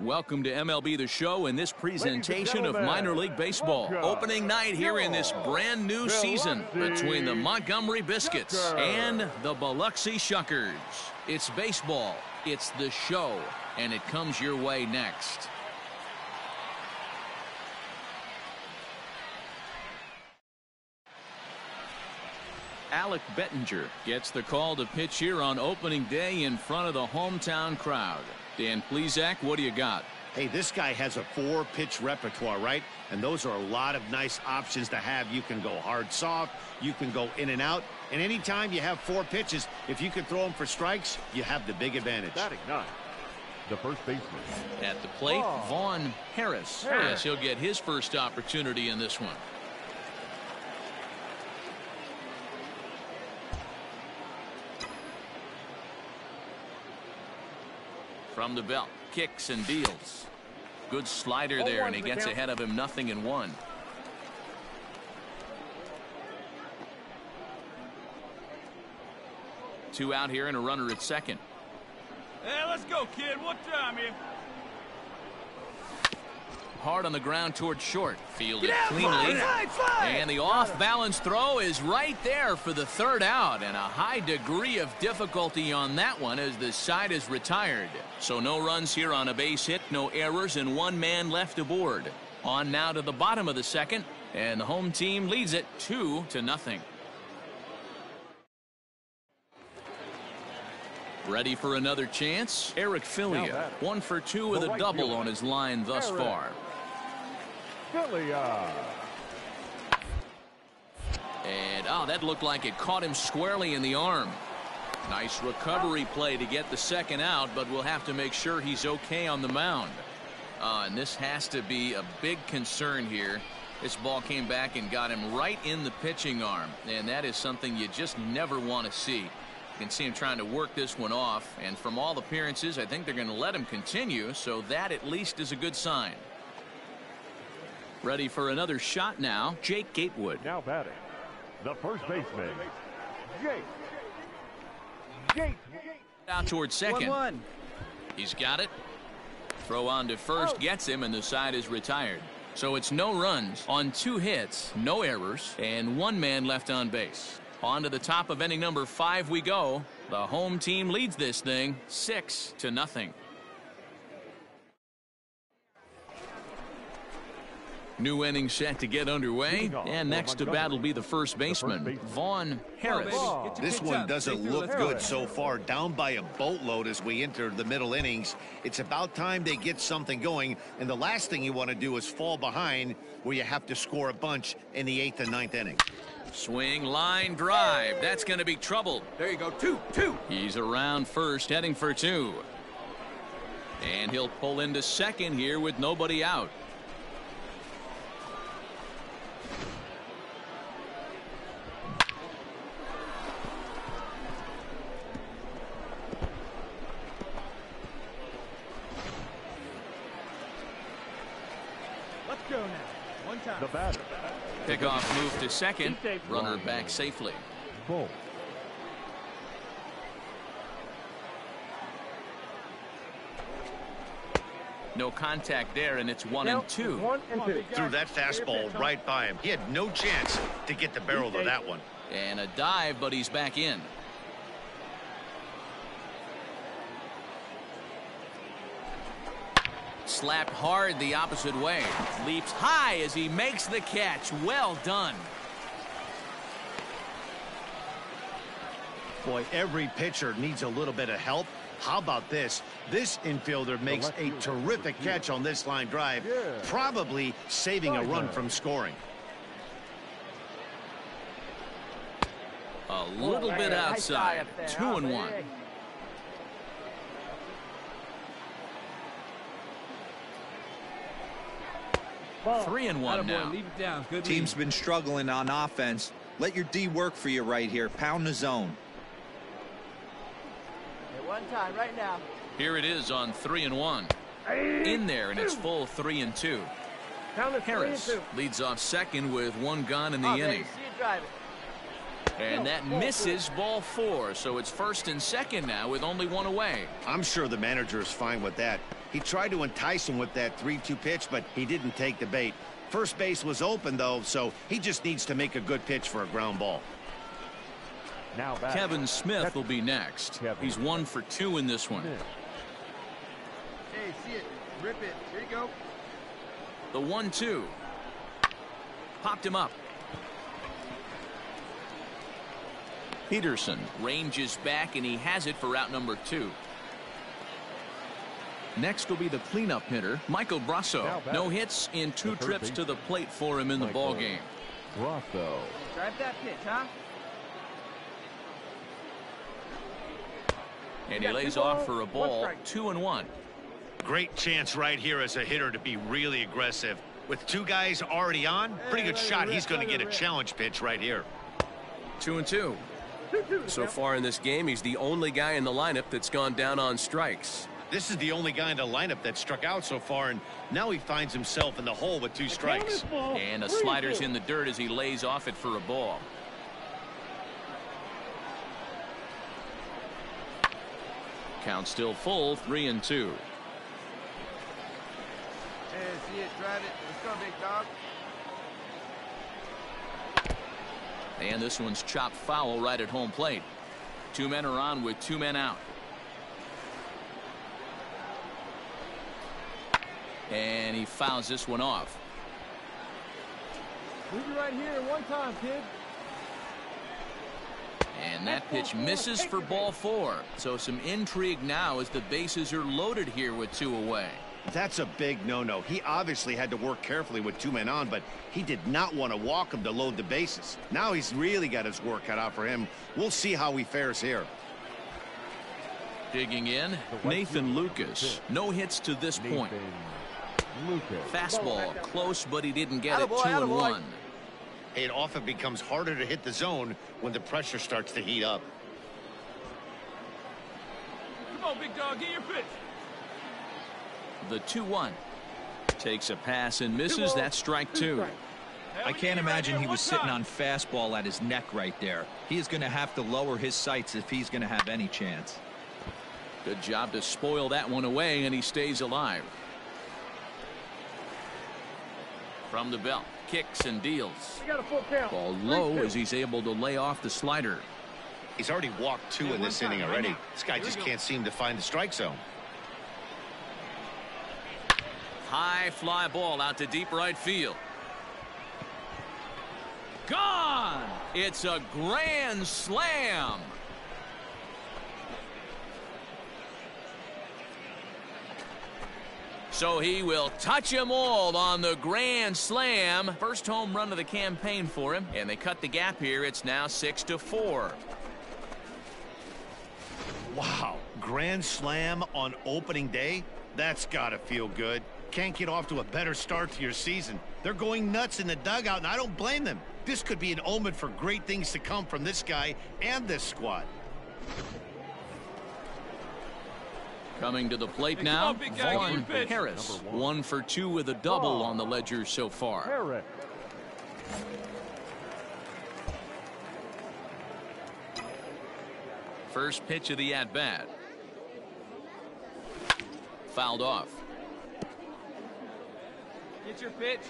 Welcome to MLB The Show and this presentation of minor league baseball. Opening night here in this brand new season between the Montgomery Biscuits and the Biloxi Shuckers. It's baseball, it's the show, and it comes your way next. Alec Bettinger gets the call to pitch here on opening day in front of the hometown crowd. Dan Plesac, what do you got? Hey, this guy has a 4-pitch repertoire, right? And those are a lot of nice options to have. You can go hard, soft. You can go in and out. And anytime you have 4 pitches, if you can throw them for strikes, you have the big advantage. Batting 9, the first baseman. At the plate, Vaughn Harris. Yes, he'll get his first opportunity in this one. From the belt, kicks and deals. Good slider there, and he gets ahead of him, 0-1. Two out here and a runner at second. Hey, let's go, kid. What time here? Hard on the ground towards short. Fielded cleanly. And the off-balance throw is right there for the third out. And a high degree of difficulty on that one as the side is retired. So no runs here on a base hit, no errors, and 1 man left aboard. On now to the bottom of the second. And the home team leads it 2-0. Ready for another chance? Eric Filia, 1 for 2 with a double on his line thus far. And that looked like it caught him squarely in the arm. Nice recovery play to get the second out, but we'll have to make sure he's okay on the mound. And this has to be a big concern here. This ball came back and got him right in the pitching arm, and that is something you just never want to see. You can see him trying to work this one off, and from all appearances, I think they're going to let him continue, so that at least is a good sign. Ready for another shot now, Jake Gatewood. Now batting, the first baseman, Jake. Out towards second. 1-1. He's got it. Throw on to first gets him, and the side is retired. So it's no runs on 2 hits, no errors, and 1 man left on base. On to the top of inning number 5 we go. The home team leads this thing 6-0. New inning set to get underway, and next to bat will be the first baseman, Vaughn Harris. This one doesn't look good so far. Down by a boatload as we enter the middle innings. It's about time they get something going, and the last thing you want to do is fall behind where you have to score a bunch in the 8th and 9th inning. Swing, line, drive. That's going to be trouble. There you go. 2-2. He's around first, heading for 2. And he'll pull into second here with nobody out. Let's go now. One time. The batter. Pickoff move to second. Runner back safely. Bull. No contact there, and it's 1-2. Threw that fastball right by him. He had no chance to get the barrel of that one. And a dive, but he's back in. Slapped hard the opposite way. Leaps high as he makes the catch. Well done. Boy, every pitcher needs a little bit of help. How about this? This infielder makes a terrific catch on this line drive, probably saving a run from scoring. A little bit outside. 2-1. Three and one now. Team's been struggling on offense. Let your D work for you right here. Pound the zone. One time right now. Here it is on 3-1. In there, and it's full 3-2. Harris leads off second with 1 gone in the inning. See you drive it. And that misses ball 4, so it's 1st and 2nd now with only 1 away. I'm sure the manager is fine with that. He tried to entice him with that 3-2 pitch, but he didn't take the bait. First base was open, though, so he just needs to make a good pitch for a ground ball. Now Kevin Smith will be next. He's 1 for 2 in this one. Hey, see it. Rip it. Here you go. The 1-2. Popped him up. Peterson ranges back, and he has it for out number 2. Next will be the cleanup hitter, Michael Brasso. No hits in 2 trips to the plate for him in the ball game. Brasso. Drive that pitch, huh? And he lays off for a ball, 2-1. Great chance right here as a hitter to be really aggressive. With 2 guys already on, pretty good shot. He's going to get a challenge pitch right here. 2-2. So far in this game, he's the only guy in the lineup that's gone down on strikes. This is the only guy in the lineup that struck out so far, and now he finds himself in the hole with 2 strikes. And a slider's in the dirt as he lays off it for a ball. Count still full, 3-2. Hey, see it. Drive it. Let's go, big dog. And this one's chopped foul right at home plate. 2 men are on with 2 men out. And he fouls this one off. Move it right here in one time, kid. And that pitch misses for ball 4. So some intrigue now as the bases are loaded here with 2 away. That's a big no-no. He obviously had to work carefully with 2 men on, but he did not want to walk him to load the bases. Now he's really got his work cut out for him. We'll see how he fares here. Digging in, Nathan Lucas. No hits to this point. Fastball close, but he didn't get it. 2-1. It often becomes harder to hit the zone when the pressure starts to heat up. Come on, big dog. Get your pitch. The 2-1. Takes a pass and misses. That's strike 2. I can't imagine he was sitting on fastball at his neck right there. He is going to have to lower his sights if he's going to have any chance. Good job to spoil that one away, and he stays alive. From the belt, kicks and deals. You got a full count. Ball low as he's able to lay off the slider. He's already walked 2 in this inning already. This guy just can't seem to find the strike zone. High fly ball out to deep right field. Gone! It's a grand slam. So he will touch them all on the grand slam. First home run of the campaign for him, and they cut the gap here. It's now 6-4. Wow, grand slam on opening day? That's gotta feel good. Can't get off to a better start to your season. They're going nuts in the dugout, and I don't blame them. This could be an omen for great things to come from this guy and this squad. Coming to the plate now, Vaughn Harris. 1 for 2 with a double on the ledger so far. Harris. First pitch of the at-bat. Fouled off. Get your pitch.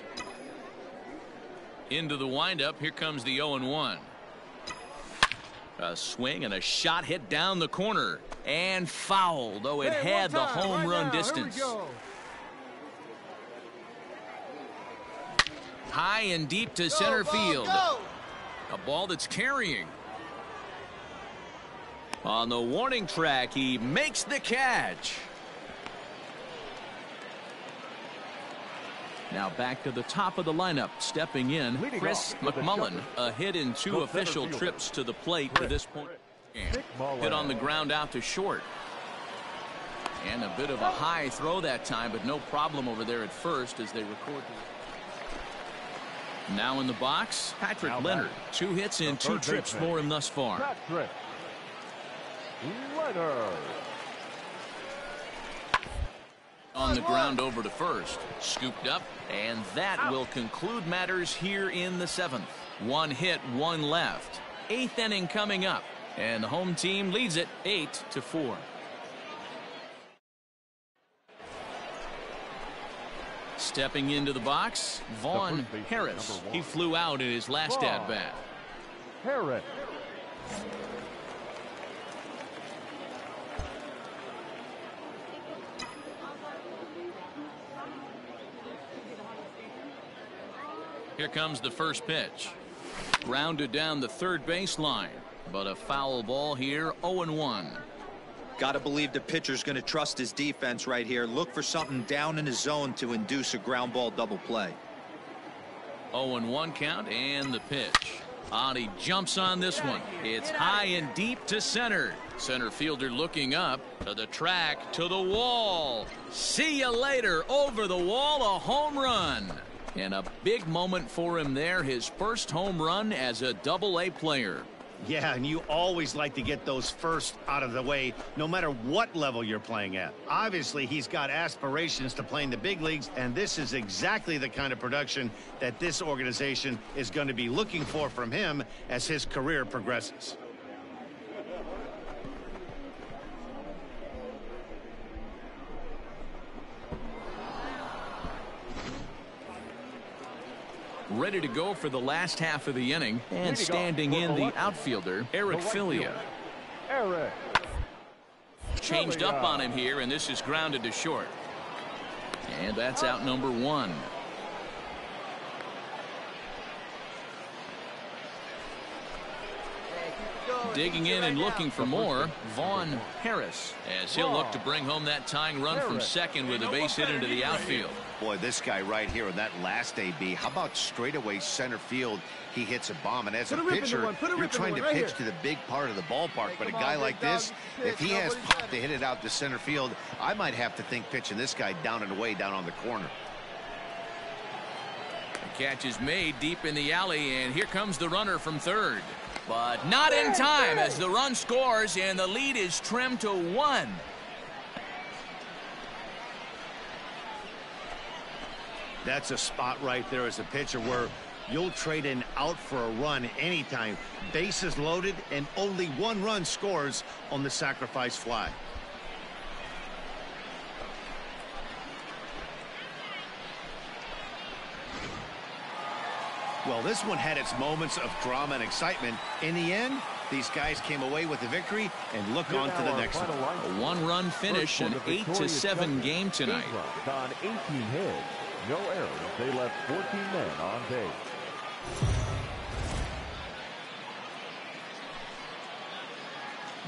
Into the windup. Here comes the 0-1. A swing and a shot hit down the corner. And foul, though it had the home run distance. High and deep to center field. A ball that's carrying. On the warning track, he makes the catch. Now back to the top of the lineup. Stepping in, Chris McMullen. A hit in 2 official trips to the plate to this point. Hit on the ground out to short. And a bit of a high throw that time, but no problem over there at first as they record. Now in the box, Patrick Leonard. 2 hits in 2 trips for him thus far. Patrick Leonard. On the ground over to first. Scooped up, and that will conclude matters here in the 7th. 1 hit, 1 left. 8th inning coming up, and the home team leads it 8-4. Stepping into the box, Vaughn Harris. He flew out in his last at-bat. Harris. Here comes the first pitch. Grounded down the third baseline, but a foul ball here, 0-1. Got to believe the pitcher's going to trust his defense right here. Look for something down in his zone to induce a ground ball double play. 0-1 count, and the pitch. He jumps on this one. It's high and deep to center. Center fielder looking up to the track, to the wall. See you later. Over the wall, a home run. And a big moment for him there, his first home run as a Double-A player. Yeah, and you always like to get those first out of the way, no matter what level you're playing at. Obviously, he's got aspirations to play in the big leagues, and this is exactly the kind of production that this organization is going to be looking for from him as his career progresses. Ready to go for the last half of the inning, and standing in the outfielder, Eric Filia. Eric. Changed up on him here, and this is grounded to short. And that's out number 1. Digging in and looking for more, Vaughn Harris, as he'll look to bring home that tying run from second with a base hit into the outfield. Boy, this guy right here in that last AB, how about straightaway center field? He hits a bomb, and as a pitcher, you're trying to pitch to the big part of the ballpark, but a guy like this, if he has pop to hit it out to center field, I might have to think pitching this guy down and away down on the corner. The catch is made deep in the alley, and here comes the runner from third. But not in time as the run scores, and the lead is trimmed to 1. That's a spot right there as a pitcher where you'll trade an out for a run anytime. Bases loaded, and only 1 run scores on the sacrifice fly. Well, this one had its moments of drama and excitement. In the end, these guys came away with the victory, and look on to the next one. A 1-run finish, an 8-7 game tonight. 8 runs on 18 hits. No errors. They left 14 men on base.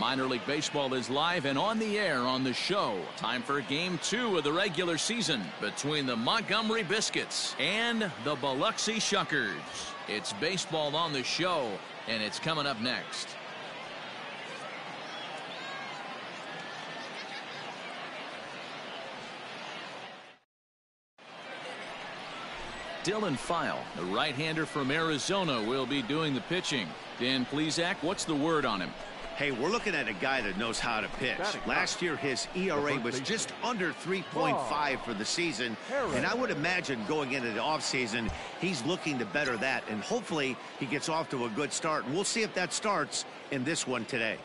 Minor League Baseball is live and on the air on the show. Time for Game 2 of the regular season between the Montgomery Biscuits and the Biloxi Shuckers. It's baseball on the show, and it's coming up next. Dylan File, the right-hander from Arizona, will be doing the pitching. Dan Plesac, what's the word on him? Hey, we're looking at a guy that knows how to pitch. Last year, his ERA was just under 3.5 for the season, and I would imagine going into the offseason, he's looking to better that, and hopefully he gets off to a good start, and we'll see if that starts in this one today.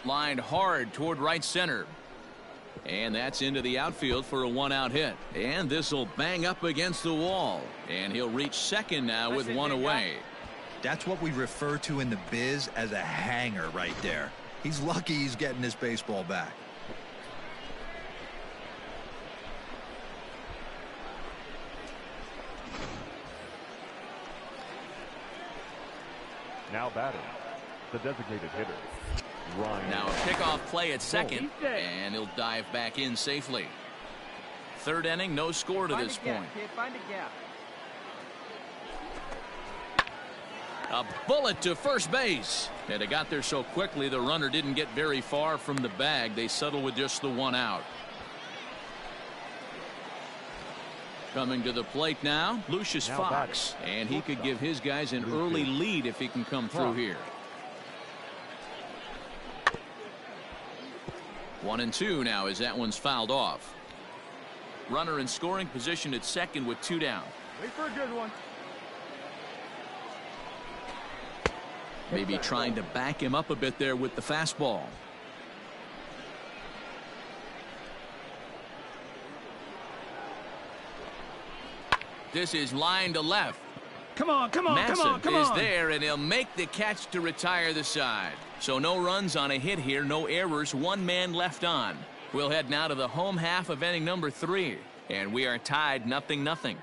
Lined hard toward right center. And that's into the outfield for a 1-out hit. And this will bang up against the wall. And he'll reach second now with 1 away. That's what we refer to in the biz as a hanger right there. He's lucky he's getting his baseball back. Now batting, the designated hitter, Ryan. Now a pickoff play at second, and he'll dive back in safely. Third inning, no score to this point. Find a gap. A bullet to first base. And it got there so quickly the runner didn't get very far from the bag. They settle with just the 1 out. Coming to the plate now, Lucius Fox. And he could give his guys an early lead if he can come through here. 1-2 now as that one's fouled off. Runner in scoring position at second with 2 down. Wait for a good one. Maybe trying to back him up a bit there with the fastball. This is line to left. Come on, come on, Manson come on, come on. is there, and he'll make the catch to retire the side. So no runs on a hit here, no errors, one man left on. We'll head now to the home half of inning number 3, and we are tied 0-0.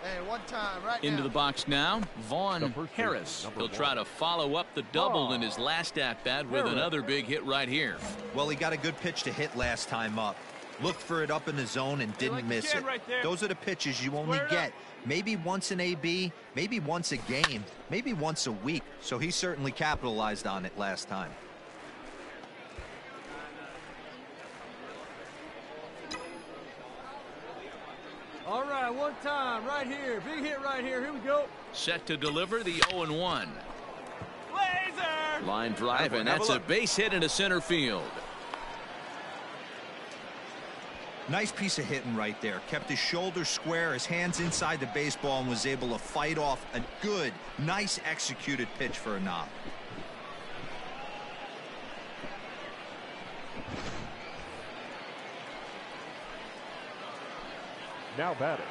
Hey, one time, right Into now. the box now, Vaughn Harris. He'll try to follow up the double in his last at-bat with another big hit right here. Well, he got a good pitch to hit last time up. Looked for it up in the zone and didn't miss it. right there. Those are the pitches you only get. Maybe once an AB, maybe once a game, maybe once a week. So he certainly capitalized on it last time. All right, one time, right here. Big hit right here. Here we go. Set to deliver the 0-1. Laser! Line drive, and that's a base hit into center field. Nice piece of hitting right there. Kept his shoulders square, his hands inside the baseball, and was able to fight off a good, nice executed pitch for a knock. Now batting,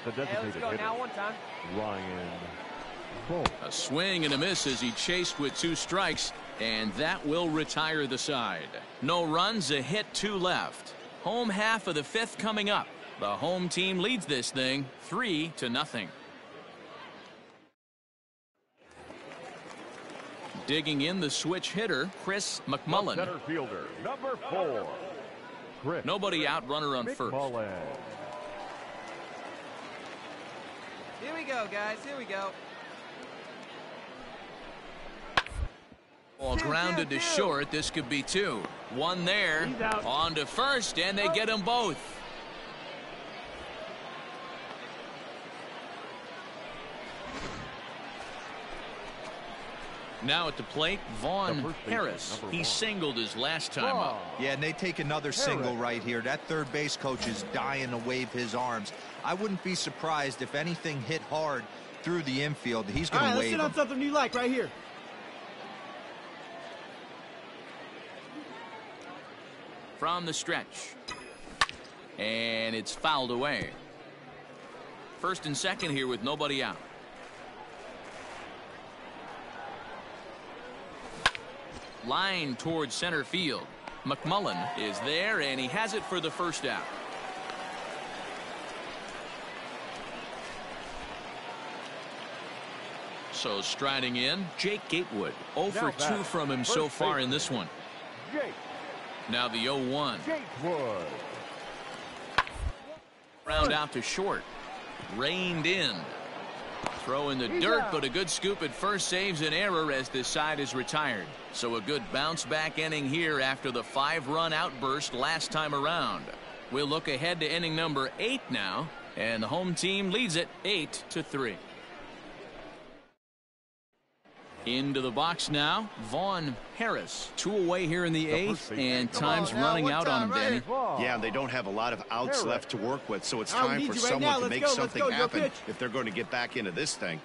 the designated hitter, now one time. Ryan Cole. A swing and a miss as he chased with 2 strikes, and that will retire the side. No runs, a hit, 2 left. Home half of the 5th coming up. The home team leads this thing 3-0. Digging in the switch hitter, Chris McMullen. Center fielder, number 4. Chris Nobody out, runner on first. McMullen. Here we go, guys. Here we go. Ball grounded to short. This could be 2. One there. He's out. On to first, and they get them both. Now at the plate, Vaughn Harris. He singled his last time up. Yeah, and they take another single right here. That third base coach is dying to wave his arms. I wouldn't be surprised if anything hit hard through the infield. He's going to Let's wave sit on him. something you like right here. From the stretch. And it's fouled away. First and second here with nobody out. Line towards center field. McMullen is there, and he has it for the first out. So striding in, Jake Gatewood. 0 for 2 from him so far in this one. Jake. Now the 0-1. Gatewood. Round out to short. Reined in. Throw in the dirt, but a good scoop at first saves an error as this side is retired. So a good bounce back inning here after the 5-run outburst last time around. We'll look ahead to inning number 8 now, and the home team leads it 8-3. Into the box now, Vaughn Harris. 2 away here in the 8th, and time's running out on him, Danny. Yeah, they don't have a lot of outs left to work with, so it's time for right someone now. to Let's make go, let's something go. Your happen pitch. if they're going to get back into this thing.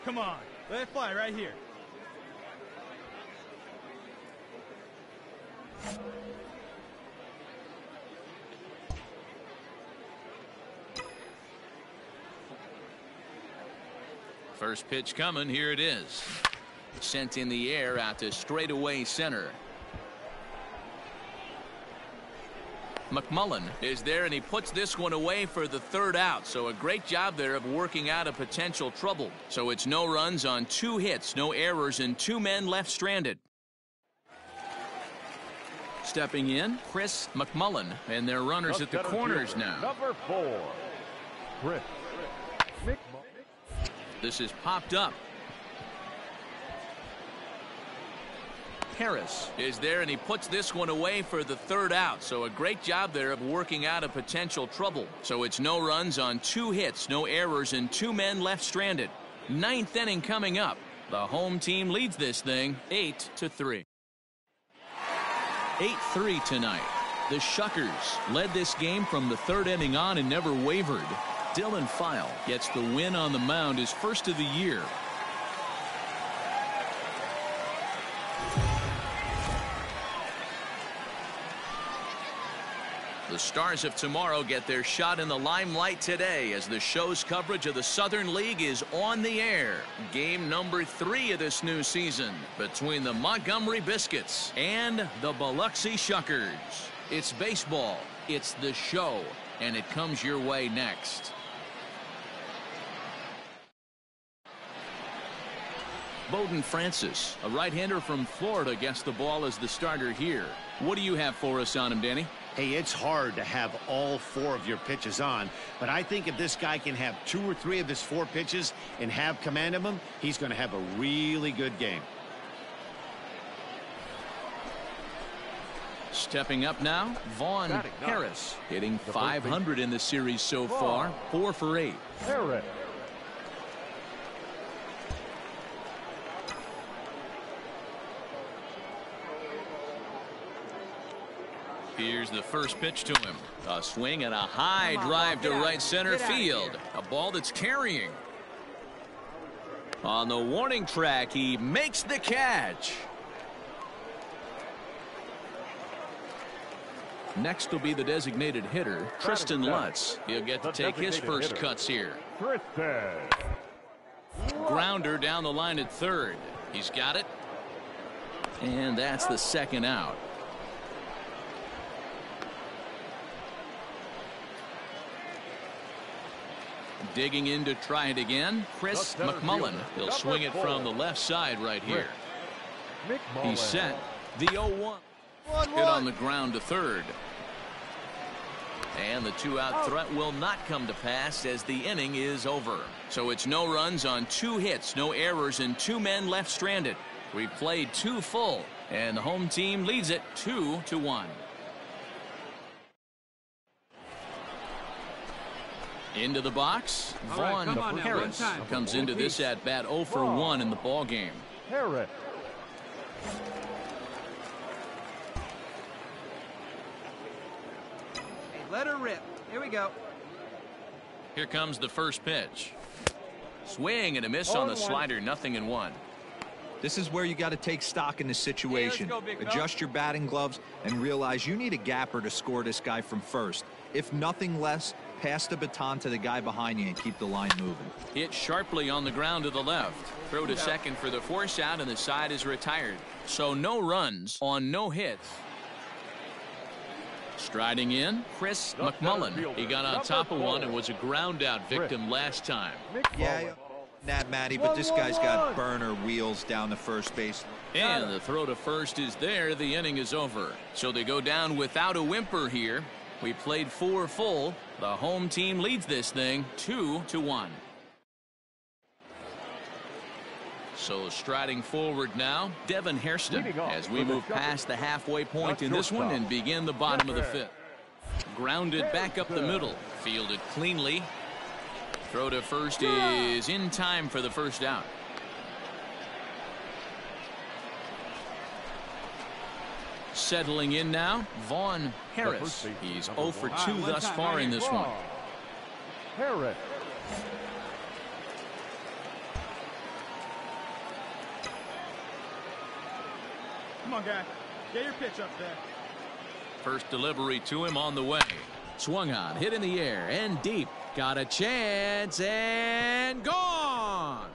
Come on. Let it fly right here. First pitch coming. Here it is. Sent in the air out to straightaway center. McMullen is there, and he puts this one away for the 3rd out. So a great job there of working out a potential trouble. So it's no runs on 2 hits, no errors, and 2 men left stranded. Stepping in, Chris McMullen, and their runners at the corners now. Number 4. Chris McMullen. This is popped up. Harris is there, and he puts this one away for the 3rd out. So a great job there of working out a potential trouble. So it's no runs on 2 hits, no errors, and 2 men left stranded. 9th inning coming up. The home team leads this thing 8-3. 8-3 tonight. The Shuckers led this game from the 3rd inning on and never wavered. Dylan File gets the win on the mound, his first of the year. The Stars of tomorrow get their shot in the limelight today as the show's coverage of the Southern League is on the air. Game number 3 of this new season between the Montgomery Biscuits and the Biloxi Shuckers. It's baseball, it's the show, and it comes your way next. Bowden Francis, a right-hander from Florida, gets the ball as the starter here. What do you have for us on him, Danny? Hey, it's hard to have all 4 of your pitches on, but I think if this guy can have 2 or 3 of his 4 pitches and have command of them, he's going to have a really good game. Stepping up now, Vaughn Harris, hitting .500 in the series so far, 4 for 8. Harris. Here's the first pitch to him. A swing and a high drive to right center field. A ball that's carrying. On the warning track, he makes the catch. Next will be the designated hitter, Tristan Lutz. He'll get to take his first cuts here. Grounder down the line at third. He's got it. And that's the second out. Digging in to try it again, Chris McMullen. He'll swing it from the left side right here. He's set. The 0-1. Hit on the ground to third. And the 2-out threat will not come to pass as the inning is over. So it's no runs on 2 hits, no errors, and 2 men left stranded. We've played 2 full, and the home team leads it 2-1. Into the box, Vaughn Harris comes into this at bat 0 for 1 in the ball game. Harris. Hey, let her rip. Here we go. Here comes the first pitch. Swing and a miss on the slider, 0-1. This is where you got to take stock in the situation. Adjust your batting gloves and realize you need a gapper to score this guy from first. If nothing less, pass the baton to the guy behind you and keep the line moving. Hit sharply on the ground to the left. Throw to second for the force out, and the side is retired. So no runs on no hits. Striding in, Chris McMullen. He got on top of one and was a ground out victim last time. Yeah, that Matty, but this guy's got burner wheels down the first base. And the throw to first is there. The inning is over. So they go down without a whimper here. We played 4 full. The home team leads this thing 2-1. So striding forward now, Devin Hairston, as we move past the halfway point in this one and begin the bottom of the 5th. Grounded back up the middle, fielded cleanly. Throw to first is in time for the first out. Settling in now, Vaughn Harris. He's 0 for 2 thus far in this one. Harris. Come on, guy. Get your pitch up there. First delivery to him on the way. Swung on, hit in the air and deep. Got a chance and gone.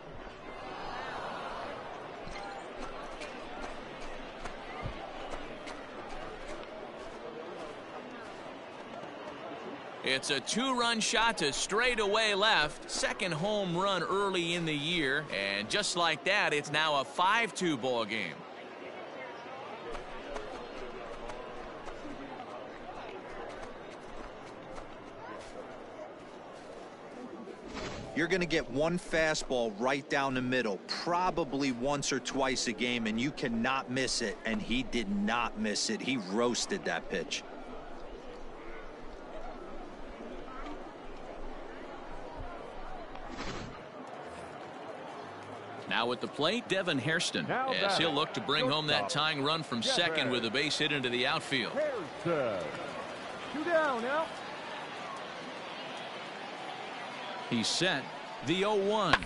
It's a 2-run shot to straightaway left. Second home run early in the year. And just like that, it's now a 5-2 ball game. You're going to get one fastball right down the middle, probably once or twice a game, and you cannot miss it. And he did not miss it. He roasted that pitch. Now at the plate, Devin Hairston, as he'll look to bring home that tying run from second with a base hit into the outfield. 2 down now. He's set. The 0-1.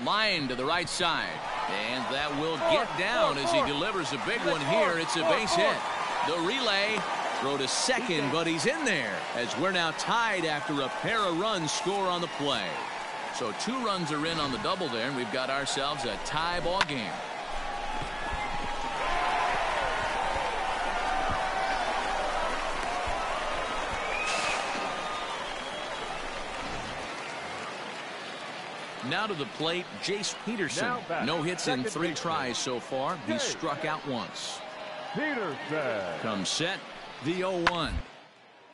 Line to the right side. And that will get down as he delivers a big one here. It's a base hit. The relay. Throw to second, but he's in there as we're now tied after a pair of runs score on the play. So 2 runs are in on the double there, and we've got ourselves a tie ball game. Now to the plate, Jace Peterson. No hits in 3 tries so far. He's struck out once. Peterson Comes set. The 0-1.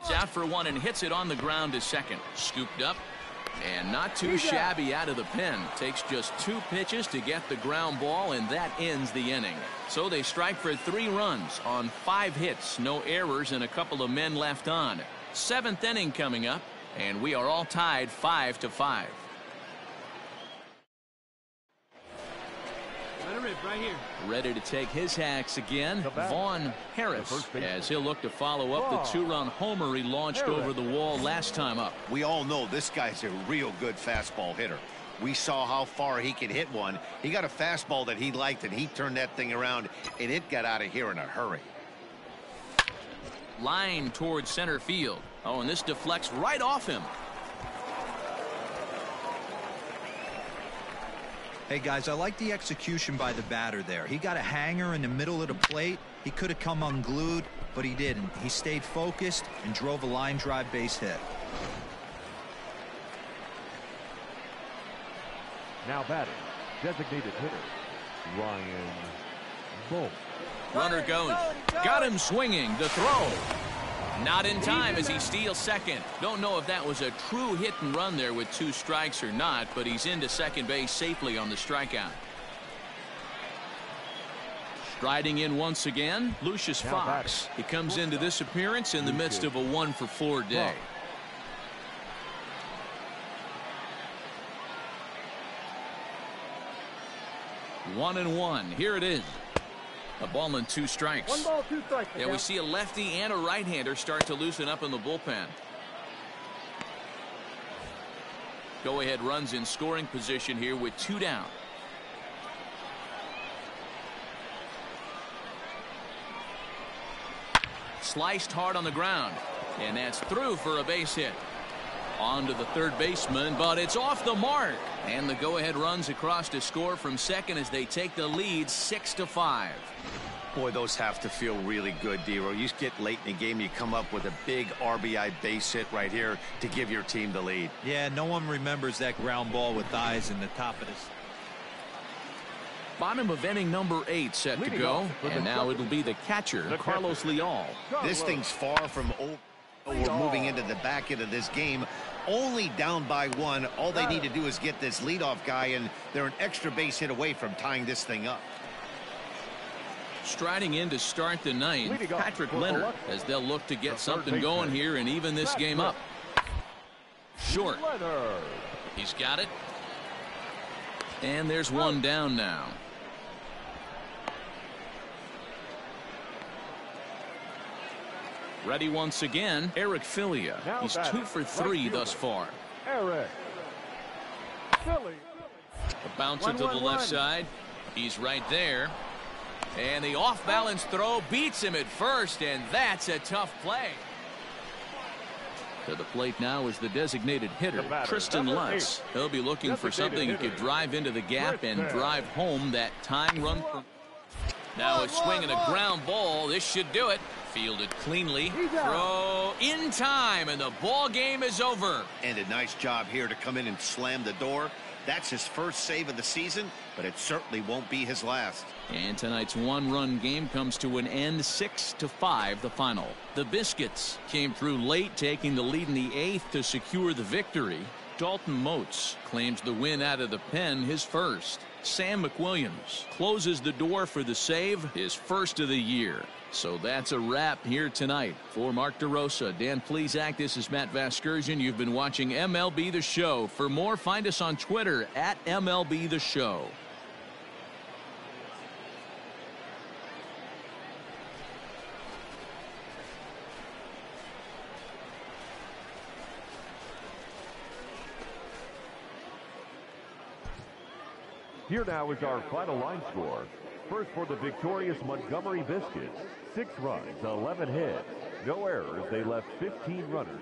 He's out for one and hits it on the ground to second. Scooped up and not too shabby out of the pen. Takes just 2 pitches to get the ground ball, and that ends the inning. So they strike for 3 runs on 5 hits, no errors, and a couple of men left on. 7th inning coming up, and we are all tied 5-5. Right here. Ready to take his hacks again, Vaughn Harris, as he'll look to follow up the 2-run homer he launched over the wall last time up. We all know this guy's a real good fastball hitter. We saw how far he could hit one. He got a fastball that he liked, and he turned that thing around, and it got out of here in a hurry. Line towards center field. Oh, and this deflects right off him. Hey, guys, I like the execution by the batter there. He got a hanger in the middle of the plate. He could have come unglued, but he didn't. He stayed focused and drove a line drive base hit. now batting, designated hitter Ryan Bolt. Runner goes. Got him swinging. The throw. Not in time as he steals second. Don't know if that was a true hit and run there with 2 strikes or not, but he's into second base safely on the strikeout. Striding in once again, Lucius Fox. He comes into this appearance in the midst of a 1-for-4 day. 1-1. Here it is. A ball and 2 strikes. 1 ball, 2 strikes. Yeah, we see a lefty and a right-hander start to loosen up in the bullpen. Go-ahead runs in scoring position here with 2 down. Sliced hard on the ground, and that's through for a base hit. On to the third baseman, but it's off the mark. And the go-ahead runs across to score from second as they take the lead 6-5. Boy, those have to feel really good, Dero. You get late in the game, you come up with a big RBI base hit right here to give your team the lead. Yeah, no one remembers that ground ball with eyes in the top of this. Bottom of inning number 8 set to go, and now it'll be the catcher, Carlos Leal. This thing's far from over. We're moving into the back end of this game, only down by 1. All they need to do is get this leadoff guy, and they're an extra base hit away from tying this thing up. Striding in to start the 9th, Patrick Leonard, as they'll look to get something going here and even this game up. Short. He's got it. And there's 1 down now. Ready once again, Eric Filia. He's 2 for 3 thus far. Eric Philly. A bouncer to the left side. He's right there. And the off-balance throw beats him at first, and that's a tough play. To the plate now is the designated hitter, Tristan Lutz. He'll be looking for something he could drive into the gap and drive home that tying run. Now a swing and a ground ball. This should do it. Fielded cleanly. Throw in time, and the ball game is over. And a nice job here to come in and slam the door. That's his first save of the season, but it certainly won't be his last. And tonight's 1-run game comes to an end, 6-5 the final. The Biscuits came through late, taking the lead in the 8th to secure the victory. Dalton Moats claims the win out of the pen, his first. Sam McWilliams closes the door for the save, his first of the year. So that's a wrap here tonight. For Mark DeRosa, Dan Plesac, this is Matt Vasgersian. You've been watching MLB The Show. For more, find us on Twitter at MLB The Show. Here now is our final line score. First for the victorious Montgomery Biscuits, 6 runs, 11 hits. No errors, they left 15 runners.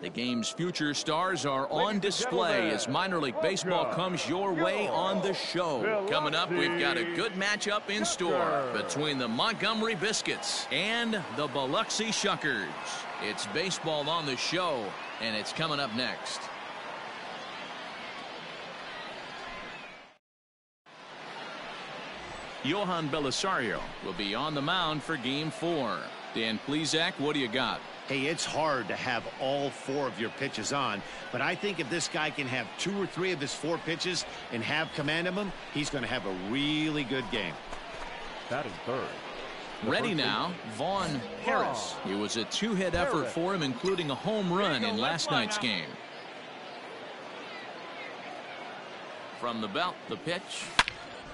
The game's future stars are on display as minor league baseball comes your way on the show. Coming up, we've got a good matchup in store between the Montgomery Biscuits and the Biloxi Shuckers. It's baseball on the show, and it's coming up next. Johan Belisario will be on the mound for Game 4. Dan Plesac, what do you got? Hey, it's hard to have all 4 of your pitches on, but I think if this guy can have 2 or 3 of his 4 pitches and have command of them, he's going to have a really good game. Batting third. Ready now, Vaughn Harris. It was a 2-hit effort for him, including a home run in last night's game. From the belt, the pitch.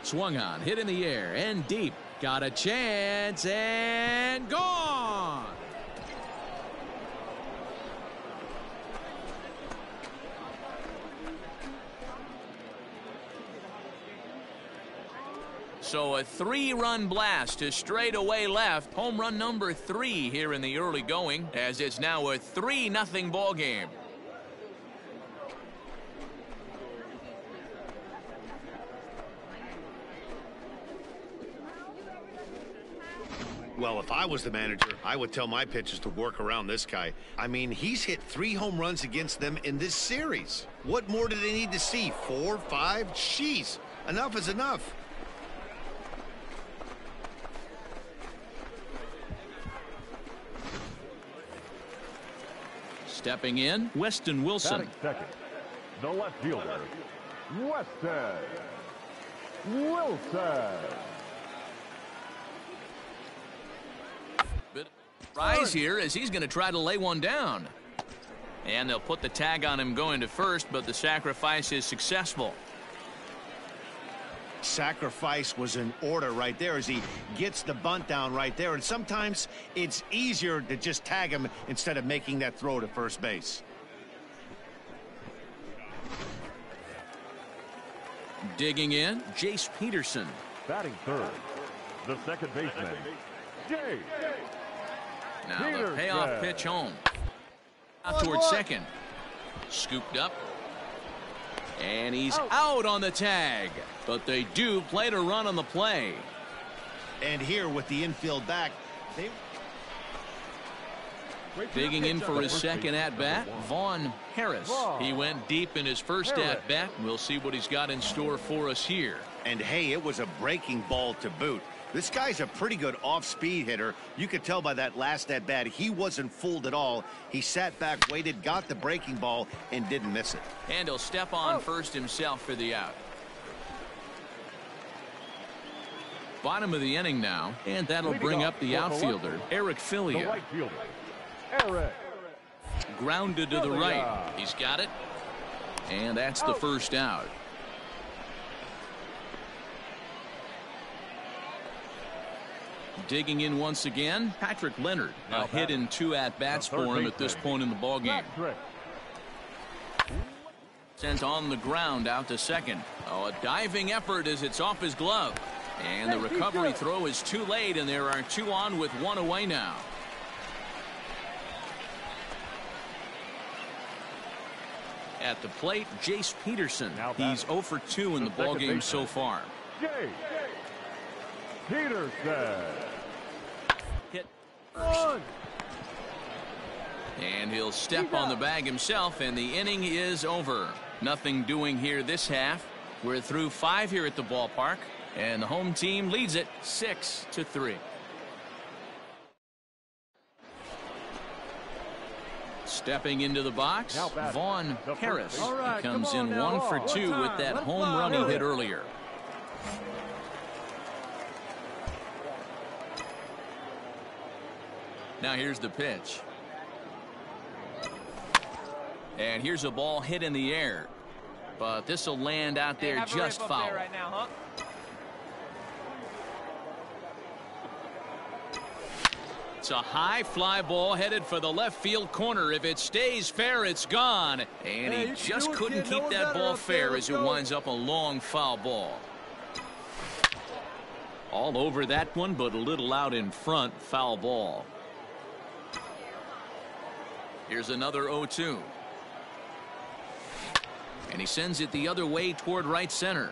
Swung on, hit in the air, and deep. Got a chance, and gone! So a 3-run blast to straightaway left. Home run number 3 here in the early going, as it's now a 3-0 ball game. Well, if I was the manager, I would tell my pitchers to work around this guy. I mean, he's hit 3 home runs against them in this series. What more do they need to see? 4, 5? Jeez, enough is enough. Stepping in, Weston Wilson. Batting second, the left fielder, Weston Wilson. Rise here as he's going to try to lay one down. And they'll put the tag on him going to first, but the sacrifice is successful. Sacrifice was in order right there as he gets the bunt down right there. And sometimes it's easier to just tag him instead of making that throw to first base. Digging in, Jace Peterson. Batting third, the second baseman, Jace. Now the payoff pitch home. Out towards second. Scooped up. And he's out on the tag. But they do play to run on the play. And here with the infield back, they... Digging in for his second at-bat, Vaughn Harris. He went deep in his first at-bat. We'll see what he's got in store for us here. And hey, it was a breaking ball to boot. This guy's a pretty good off-speed hitter. You could tell by that last at-bat he wasn't fooled at all. He sat back, waited, got the breaking ball, and didn't miss it. And he'll step on first himself for the out. Bottom of the inning now, and that'll bring up the outfielder, Eric Filia. The right fielder, Eric. Grounded to the right. He's got it. And that's the first out. Digging in once again, Patrick Leonard. A hit in 2 at-bats for him at this point in the ballgame. Sent on the ground out to second. Oh, a diving effort as it's off his glove. And the recovery throw is too late, and there are 2 on with 1 away now. At the plate, Jace Peterson. He's 0 for 2 in the ballgame so far. Jace Peterson. Hit first. And he'll step on the bag himself, and the inning is over. Nothing doing here this half. We're through 5 here at the ballpark, and the home team leads it 6-3. Stepping into the box, Vaughn Harris. He comes in 1 for 2 with that home run he hit earlier. Now here's the pitch. And here's a ball hit in the air. But this will land out there just foul. Right now, huh? It's a high fly ball headed for the left field corner. If it stays fair, it's gone. And he just couldn't keep that ball fair as it winds up a long foul ball. All over that one, but a little out in front. Foul ball. Here's another 0-2. And he sends it the other way toward right center.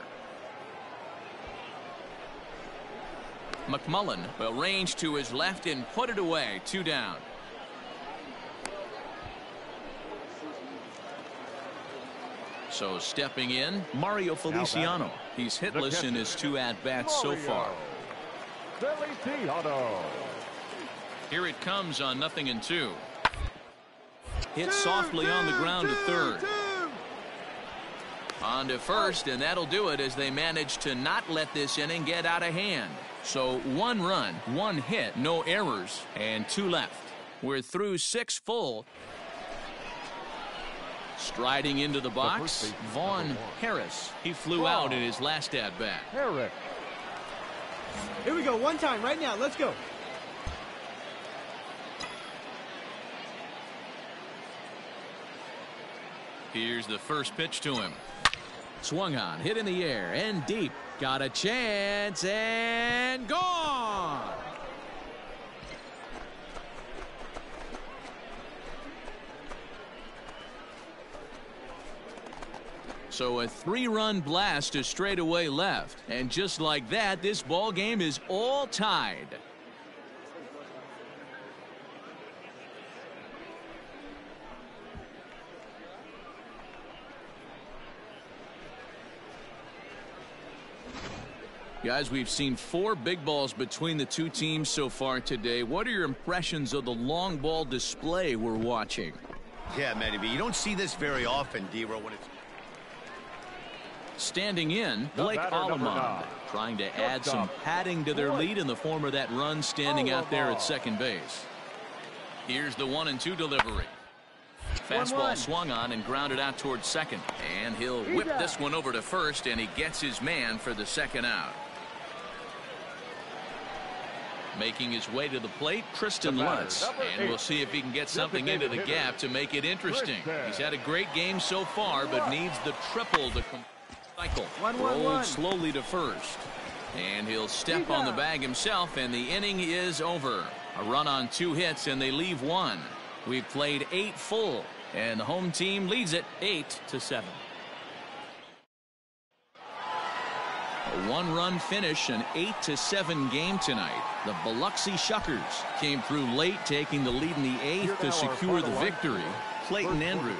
McMullen will range to his left and put it away. 2 down. So stepping in, Mario Feliciano. He's hitless in his 2 at-bats so far. Here it comes on 0-2. Hit softly on the ground to third. On to first, and that'll do it as they manage to not let this inning get out of hand. So 1 run, 1 hit, no errors, and 2 left. We're through 6 full. Striding into the box, Vaughn Harris. He flew out in his last at-bat. Here we go, one time, right now. Let's go. Here's the first pitch to him. Swung on, hit in the air, and deep. Got a chance, and gone! So a 3-run blast to straightaway left. And just like that, this ball game is all tied. Guys, we've seen 4 big balls between the 2 teams so far today. What are your impressions of the long ball display we're watching? Yeah, Matty B, you don't see this very often, D-Row, when it's... Standing in, Blake Allemond, trying to add some padding to their lead in the form of that run standing out there at second base. Here's the 1-2 delivery. Fastball swung on and grounded out towards second. And he'll whip this one over to first, and he gets his man for the second out. Making his way to the plate, Tristan Lutz, and we'll see if he can get something into the gap to make it interesting. He's had a great game so far, but needs the triple to cycle. Rolled slowly to first, and he'll step on the bag himself, and the inning is over. A run on 2 hits, and they leave 1. We've played 8 full, and the home team leads it 8-7. A 1-run finish, an 8-7 game tonight. The Biloxi Shuckers came through late, taking the lead in the 8th to secure the victory. Clayton Andrews.